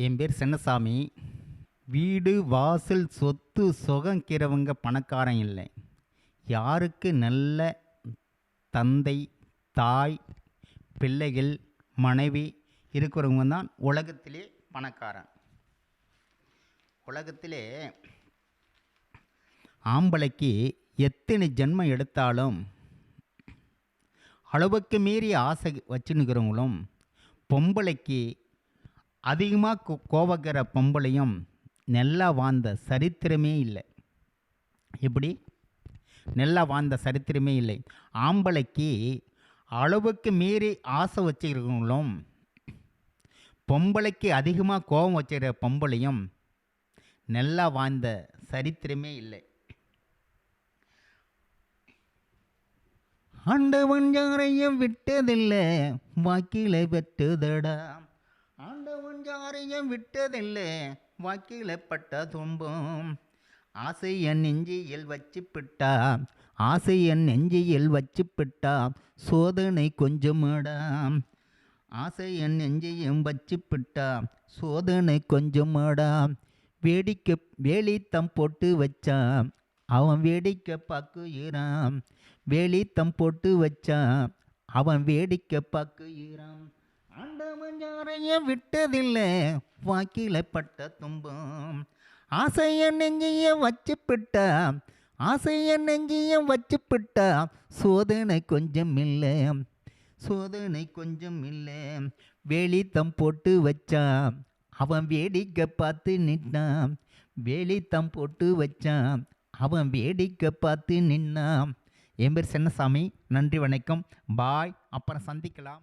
என் பேர் சின்னசாமி. வீடு வாசல் சொத்து சுகங்கிறவங்க பணக்காரன் இல்லை. யாருக்கு நல்ல தந்தை, தாய், பிள்ளைகள், மனைவி இருக்கிறவங்க தான் உலகத்திலே பணக்காரன். உலகத்திலே ஆம்பளைக்கு எத்தனை ஜென்மம் எடுத்தாலும் அளவுக்கு மீறி ஆசை வச்சுன்னுக்கிறவங்களும், பொம்பளைக்கு அதிகமாக கோவக்கிற பொம்பளையும் நல்லா வாழ்ந்த சரித்திரமே இல்லை. இப்படி நல்லா வாழ்ந்த சரித்திரமே இல்லை. ஆம்பளைக்கு அளவுக்கு மீறி ஆசை வச்சுக்கிறவங்களும், பொம்பளைக்கு அதிகமாக கோபம் வச்சுக்கிற பொம்பளையும் நல்லா வாழ்ந்த சரித்திரமே இல்லை. ஆண்டவன் யாரையும் விட்டதில்லை, வாக்கில பெற்றதடா. ஆண்டவன் யாரையும் விட்டதில்லை, வாக்கில பட்ட துன்பம். ஆசைய நெஞ்சியில் வச்சுப்பிட்டா, ஆசைய நெஞ்சியில் வச்சுப்பிட்டா, சோதனை கொஞ்சமாடா. ஆசைய நெஞ்சியும் வச்சுப்பிட்டா, சோதனை கொஞ்சமாடா. வேடிக்கை வேலித்தம் போட்டு வச்சா, அவன் வேடிக்கை பார்க்குறான். வேலித்தம் போட்டு வச்சா, அவன் வேடிக்கை பார்க்குறான். ஆண்டவன் யாரையும் விட்டதில்லை, வாக்கில பட்ட துன்பம். ஆசைய நெஞ்சிய வச்சுப்பிட்டா, ஆசைய நெஞ்சிய வச்சுப்பிட்டா, சோதனை கொஞ்சம் இல்லை, சோதனை கொஞ்சம் இல்லை. வேலித்தம் போட்டு வச்சா, அவன் வேடிக்கை பார்த்து நின்னான். வேலித்தம் போட்டு வச்சான், அவன் வேடிக்கை பார்த்து நின்னான். என் பேர் சின்னசாமி. நன்றி, வணக்கம், பாய். அப்புறம் சந்திக்கலாம்.